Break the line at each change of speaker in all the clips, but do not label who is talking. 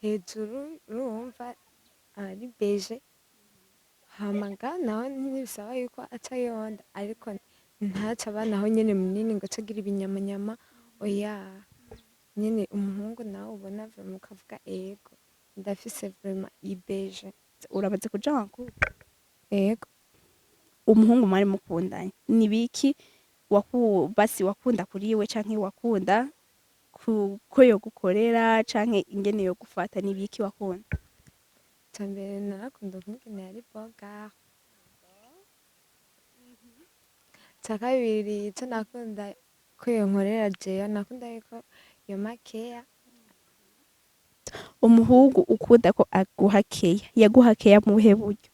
hejuru urumva ari beje, hama ngaho naho ntibisaba yuko aca yonda ariko ntaca aba naho nyene munini ngo ace agira ibinyamanyama, oya nyene umuhungu nawe ubona vraiment ukavuga ego ndafise vraiment ibeje.
uramaze kuja wangu
Ego
umuhungu mwari mukundanye nibiki basi wakunda kuri we canke wakunda ko yogukorera canke ingene yogufata nibiki wakunda?
icambere narakunda ukungene yari boga, ica kabiri ico nakunda ko yonkorera jewe nakunda yuko yompa care.
Umuhungu ukunda ko aguha keya yaguha keya mu buhe buryo?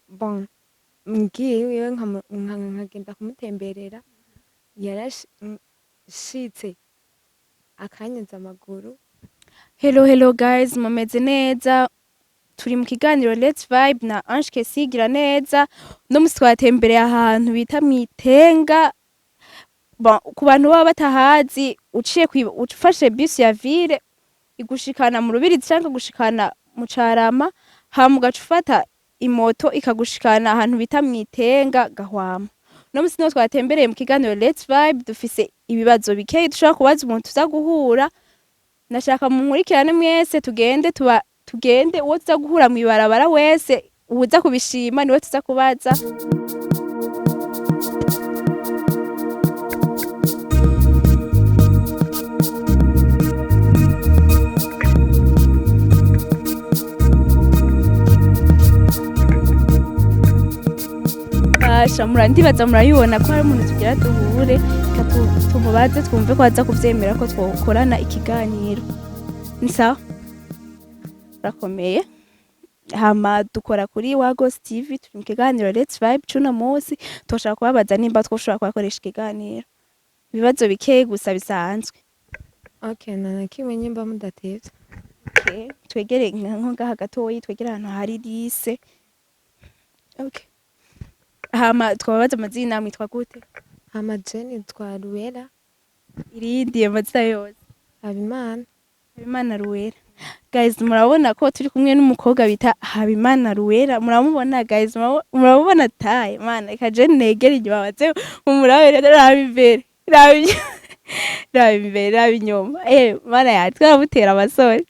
Bon ngiye iwiwe nkagenda kumutemberera yarashitse akanyuza amaguru.
Hello guys, mumeze neza? Turi mu kiganiro Let's Vibe na Ange Kesi Giraneza. No musi twatembereye ahantu bita Mwitenga. Bon, ku bantu baba batahazi uciye ufashe bus ya ville igushikana mu Rubirizi canke gushikana mu Carama, hama ugaca ufata imoto ikagushikana ahantu bita Mwitenga Gahwama. No musi niho twatembereye mu kiganiro Let's Vibe, dufise ibibazo bikeyi dushobora kubaza umuntu tuza guhura. Nashaka munkurikirane mwese tugende uwo tuza guhura mw'ibarabara wese uza kubishima niwe tuza kubaza. Ndibaza murayibona ko hari umuntu tugira duhure, tumubaze twumve ko aza kuvyemera ko twokorana ikiganiro. Ni sawa? Rakomeye. Hama dukora kuri Wagos TV, turi mu kiganiro Let's Vibe cuno musi, twoshaka kubabaza nimba twoshobora kubakoresha ikiganiro. Ibibazo bikeyi gusa bisanzwe.
Okay, nanakimwe nyimba mudatevye.
Okay, twegere nko ngaha gatoyi, twegere ahantu hari lise. Okay. Hama twababaza amazina mwitwa gute?
Hama je nitwa Ruwera.
Irindi amazina yose?
Habimana.
Habimana Ruwera. Guys, murabona ko turi kumwe n'umukobwa bita Habimana Ruwera. Muramubona guys, murabona taye mana ikaje negera inyuma baze umurabere raba imbere. Raba imbere raba inyuma. Mana ya twaramutera abasore.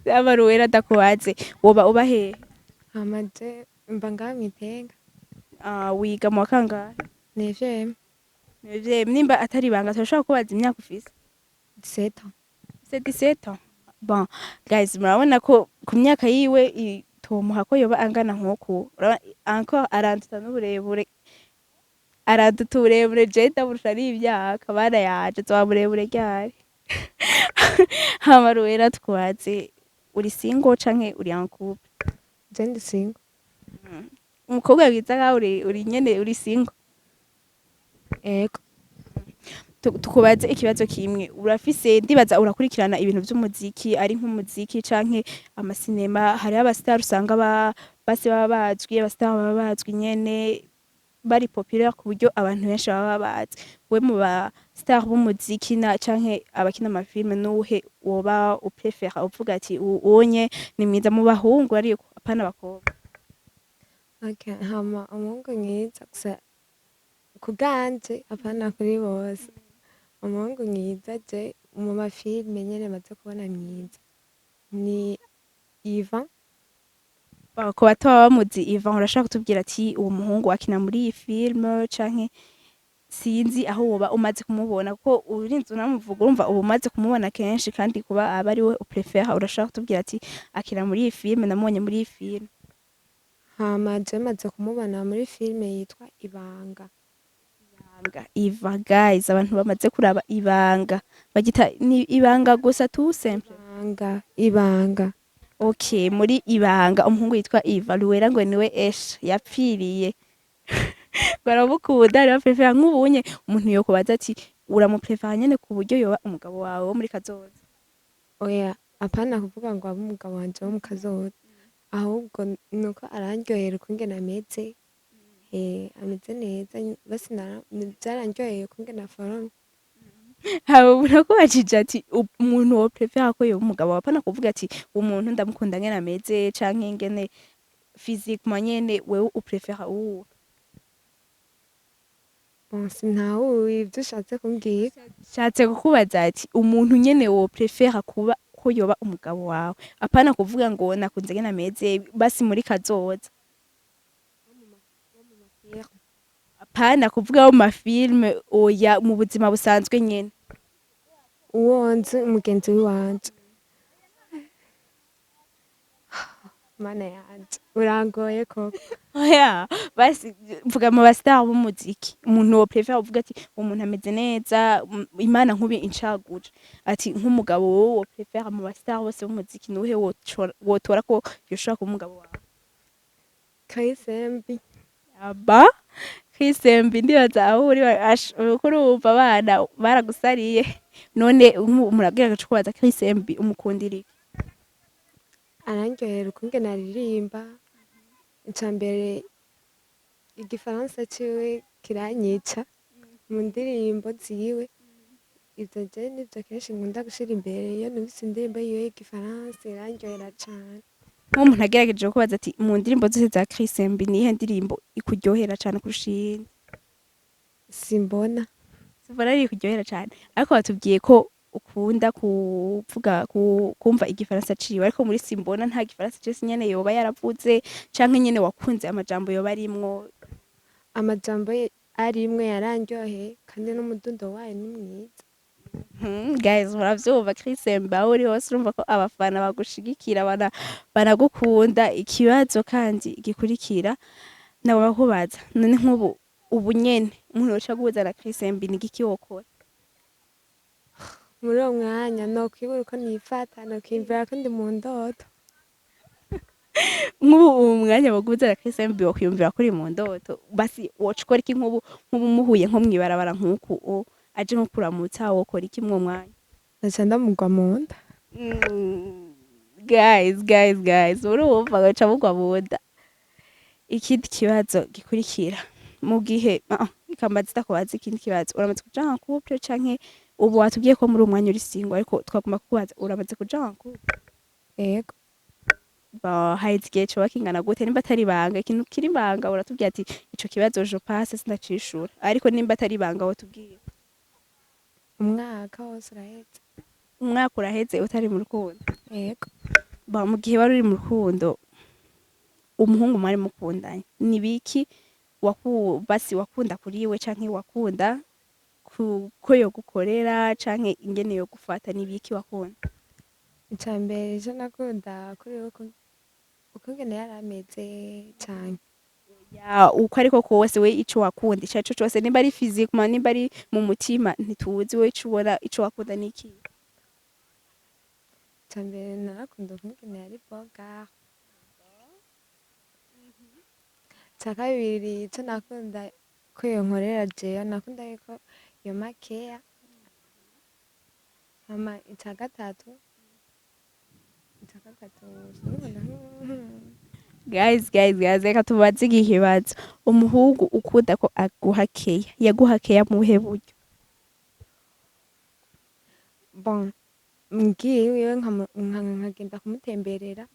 Raba Ruwera dakubaze. Woba uba hehe?
Hama je mba ngaha Mwitenga.
Wiga mu kangahe?
Nevye.
Nevye nimba atari banga turashobora kubaza imyaka ufise?
17 ans.
C'est 17 ans. Bon, guys, murabona ko ku myaka yiwe tomuha ko yoba angana nk'uku. Encore aranduta n'uburebure. Aranduta uburebure je ndaburusha n'imyaka bana yaje zoba burebure ryari. Hama Ruwera twaze uri single canke uri en couple?
Je ndi single.
Umukobwa wiza nkaho uri nyene uri single?
Ego.
Tukubaze ikibazo kimwe, urafise ndibaza urakurikirana ibintu vy'umuziki ari nk'umuziki canke amasinema, hari abastar usanga basi baba bazwi, abastar baba bazwi nyene bari populaire ku buryo abantu benshi baba bazi. We mu ba star b'umuziki na canke abakina amafilme nuhe woba uprefera uvuga ati uwonye ni mwiza mu bahungu ariko apana abakobwa?
Okay, hama umuhungu mwiza gusa kuganje apana kuri bose. Umuhungu mwiza je mu mafilme nyene maze kubona mwiza ni Ivan.
Ku bato baba bamuzi Ivan, urashaka kutubwira ati uwo muhungu akina muri iyi film canke sinzi aho woba umaze kumubona kuko urinze unamuvuga urumva uba umaze kumubona kenshi kandi kuba aba ari we uprefera, urashaka kutubwira ati akina muri iyi film, namubonye muri iyi film?
Hama je maze kumubona muri filme yitwa Ibanga.
Iva guys, abantu bamaze kuraba Ibanga bagita ni Ibanga gusa tout simple?
Ibanga.
Okay, muri Ibanga umuhungu yitwa Iva Ruwera ngo niwe yapfiriye. Baramukunda rero prefera nk'ubunye umuntu yo kubaza ati uramuprefera nyene ku buryo yoba umugabo wawe wo muri kazoza?
Oya apana kuvuga ngo abe umugabo wanje wo mu kazoza, ahubwo nuko arandyohera ukungene ameze. Ameze neza basi vyaranryoheye ukungene aforomye.
haba urakubajije ati umuntu wo prefera ko yoba umugabo wawe apana kuvuga ati umuntu ndamukunda ngene ameze canke ngene physiquement nyene wewe uprefera uwuhe
bon sintahuye ivyo ushatse kumbwira.
nshatse kukubaza ati umuntu nyene wo prefera kuba ko yoba umugabo wawe apana kuvuga ngo nakunze ngene ameze basi muri kazoza apana kuvuga mu mafilme oya mu buzima busanzwe nyene
Uwo nzi umugenzi w'iwanje. Mana yanje urangoye koko.
oya basi mvuga mu bastar b'umuziki umuntu wo prefera uvuga ati umuntu ameze neza imana nkubi incaguje ati nk'umugabo wowe wo prefera mu bastar bose b'umuziki nuhe wotora ko yoshobora kuba umugabo wawe
Kayisembi.
aba kwisemba ndibaza aho uri kuri wumva abana baragusariye none murabwira gace kubaza kwisembi umukundira iki
Arandyohera ukungene aririmba. Icambere igifaransa ciwe kiranyica mu ndirimbo ziwe. Ivyo je nivyo kenshi nkunda gushira imbere iyo numvise indirimbo yiwe y'igifaransa irandyohera cane.
nk'umuntu agerageje kubaza ati mu ndirimbo zose za kwisembi nihe ndirimbo ikuryohera cane kurusha iyindi
Simbona.
sivura ari kuryohera cane ariko batubwiye ko ukunda kuvuga kumva igifaransa ciwe ariko muri simbona nta gifaransa cese nyene yoba yaravuze canke nyene wakunze amajambo yoba arimwo
Amajambo ye arimwe yarandyoheye kandi n'umudundo wayo ni mwiza.
guys muravyumva Krisemba aho uri hose urumva ko abafana bagushigikira banagukunda ikibazo kandi gikurikira nawe bakubaza none nk'ubu ubu nyene umuntu yoca guhuza na Krisemba ni igiki wokora
Muri uwo mwanya nokwibura uko nifata nokiyumvira ko ndi mu ndoto.
nk'ubu ubu mwanya baguhuza na Krisemba wokwiyumvira ko uri mu ndoto basi woca ukora iki nk'ubu muhuye nko mwibarabara nk'uku aje nko kuramutsa wokora iki mwo mwanya
Naca ndamugwa mu nda.
guys urumva gaca mugwa mu nda ikindi kibazo gikurikira mu gihe ikamaze itakubaza ikindi kibazo uramaze kuja nka couple canke ubu watubwiye ko muri umwanya uri single ariko twagomba kukubaza uramaze kuja nka couple
Ego.
haheze igihe coba kingana gute nimba atari ibanga ikintu kiri ibanga uratubwira ati ico kibazo je passe sindacishura ariko nimba atari ibanga wotubwira
Umwaka wose uraheze.
umwaka uraheze utari mu rukundo
Ego.
mu gihe wari uri mu rukundo umuhungu mwari mukundanye ni biki basi wakunda kuri we canke wakunda ko yogukorera canke ingene yogufata ni biki wakunda
Icambere ico nakunda kuri we ukungene yari ameze cane.
uko ariko kose we ico wakunda ico arico cose nimba ari physiquement nimba ari mu mutima ntituzi we ico ubona ico wakunda niki
Icambere narakunda ukungene yari boga. Ica kabiri ico nakunda ko yonkorera jewe nakunda yuko yomakeya. Hama ica gatatu
guys reka tubaze iki kibazo umuhungu ukunda ko aguhakeya yaguhakeya mu buhe buryo
bon ngiye iwiwe nkagenda kumutemberera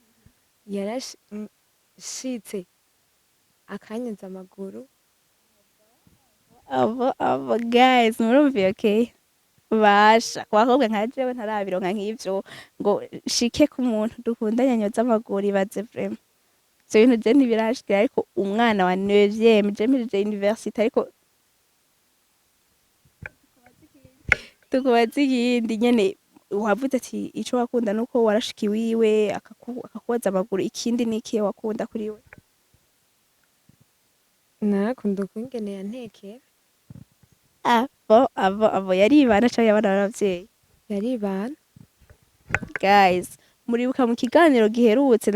yarashitse akanyuza amaguru.
abo guys murumviye okay basha kwakobwa nka jewe ntarabironka nk'ivyo ngo shike ku muntu dukundanye anyoza amaguru ibaze vraiment ivyo bintu je ntibirashikira ariko umwana wa 9e je mirije université ariko tukubaza ikindi nyene wavuze ati ico wakunda nuko warashika iwiwe akakubaza amaguru ikindi nikiye wakunda kuri we
Narakunda ukungene yantekera.
abo yaribana canke abana b'abavyeyi
Yaribana.
guys muribuka mu kiganiro giherutse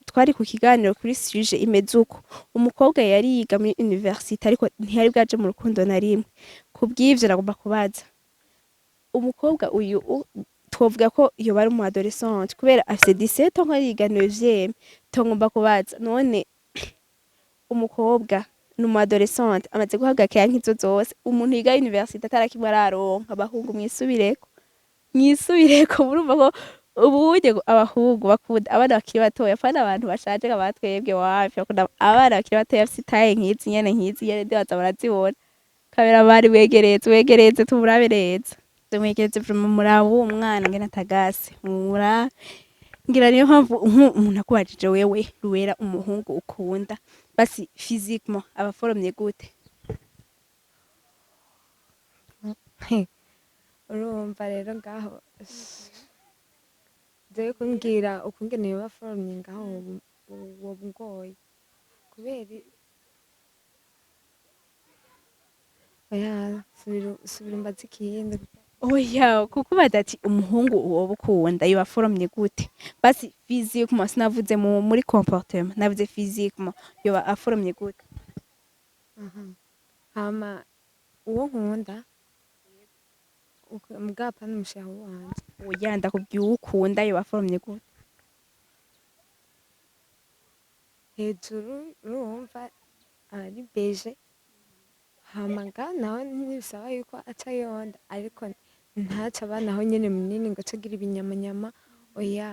twari ku kiganiro kuri sujet imeze uko umukobwa yari yiga muri université ariko ntiyari bwaje mu rukundo na rimwe kubw'ivyo nagomba kubaza umukobwa uyu twovuga ko yoba ari umu adolescente kubera afise 17 ans ariga 9e tongomba kubaza none umukobwa ni umu adolescente amaze guhabwa keya nk'izo zose umuntu yiga universite atarakimwe araronka abahungu mwisubireko murumva ko ubuye abahungu bakunda abana bakiri batoya apana abantu bashaje nka batwebwe wapi bakunda abana bakiri batoya bafise itaye nk'izi nyene ndibaza barazibona kabera bari wegereze tumurabe neza tumwegereze vraiment muraba uwo mwana ngene atagase ngira niyo mpamvu umuntu akubajije wewe Ruwera umuhungu ukunda basi physiquement abaforomye gute
urumva rero ngaho jewe kumbwira ukungene baforomye ngaho woba ungoye kubera oya subira umbaze ikindi
oya kukubaza ati umuhungu woba ukunda yobaforomye gute basi physiquement sinavuze muri comportement navuze physiquement yoba aforomye gute
hama uwo nkunda mugapa n'umushaho wanje
oya ndakubwiye uwo ukunda yobaforomye gute
hejuru urumva ari beje hama naho ntibisaba yuko aca yonda ariko ntaca abanaho nyene munini ngo acagira ibinyamanyama oya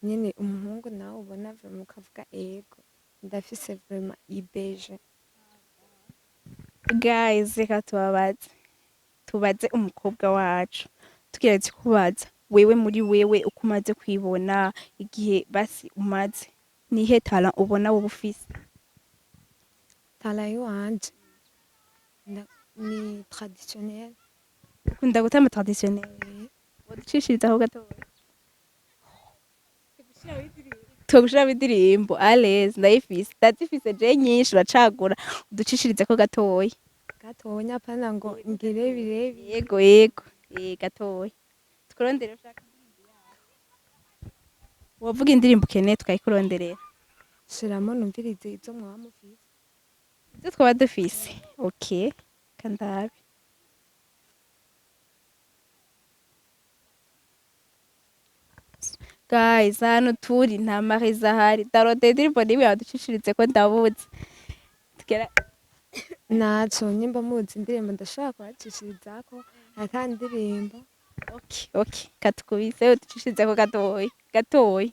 nyene umuhungu nawe ubona vraiment ukavuga ego ndafise vraiment ibeje.
guys reka tubaze umukobwa wacu tugeretse kubaza wewe muri wewe uko umaze kwibona igihe basi umaze nihe talent ubona wowe ufise
Talent yiwanje ni traditionnel.
ukunda gutamba traditionnel uducishirizaho gatoya tugushiramo indirimbo alez ndazifise je nyinshi uracagura uducishirizeko gatoya
Gatonya apana ngo ngire birebi.
yego gatoya tukurondere ushaka wavuga indirimbo ukeneye tukayikuronderera
Shiramo numvirize izo mwaba mufise.
izo twaba dufise okay kandabe guys hano turi nta mariza ahari darode indirimbo nimwe yaducishirize ko ndabuze tugera
Naco nyimba muzi indirimbo ndashobora kubacishiririzako aka ndirimbo.
okay katukubise uducishirizeko gatoya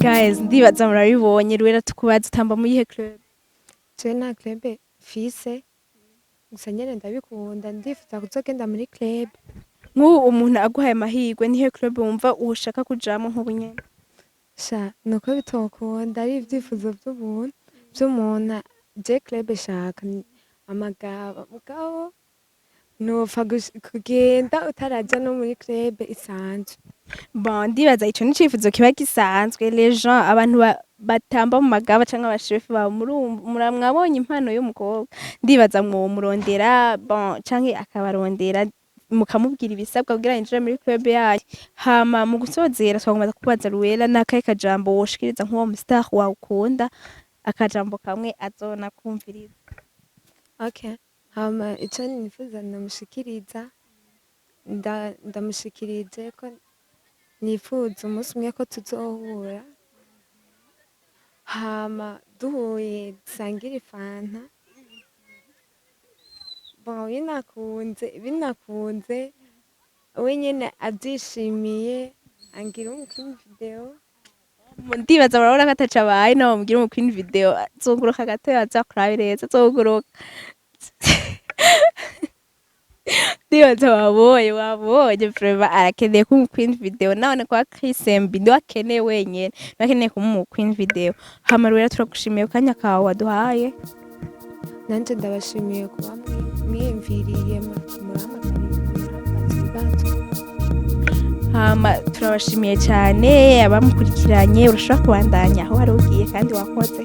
guys ndibaza murabibonye Ruwera tukubaza utamba mu yihe club
Je nta club fise gusa nyene ndabikunda ndifuza kuzogenda muri club.
nk'ubu umuntu aguhaye amahirwe nihe club wumva ushaka kujamo nk'ubu nyene
Sha nuko bitokunda ari ivyifuzo vy'umuntu je club shaka amagaba mugabo nopfa kugenda utaraja no muri club isanzwe.
bon ndibaza ico ni icifuzo kiba gisanzwe les gens abantu batamba mu magaba canke abashefu babo mwabonye impano y'umukobwa ndibaza mwomurondera bon canke akabarondera mukamubwira ibisabwa kugira yinjire muri club yayo hama mu gusozera twagomba kubaza Ruwera n'akahe kajambo woshikiriza nk'uwo mustar wawe ukunda akajambo kamwe azona kumviriza
Okay. Hama ico nifuza ndamushikiriza ndamushikirije ko nifuza umunsi umwe ko tuzohura hama duhuye dusangire fanta. Bon binakunze we nyene avyishimiye angira umukwini video.
ndibaza barabona ko ataca abaye nawe mubwira umukwini video zunguruka gatoya azakurabe neza zunguruka ndibaza wabonye vraiment arakeneye ko umukwini video nawe kwa Chris MB ndiwe akeneye wenyene nakeneye ko umukwini video hama Ruwera turagushimiye kanya kawe waduhaye
Nanje ndabashimiye kuba mwiyumviriye murambaza ibibazo.
hama turabashimiye cyane abamukurikiranye urashobora kubandanya aho wari ugiye kandi wakoze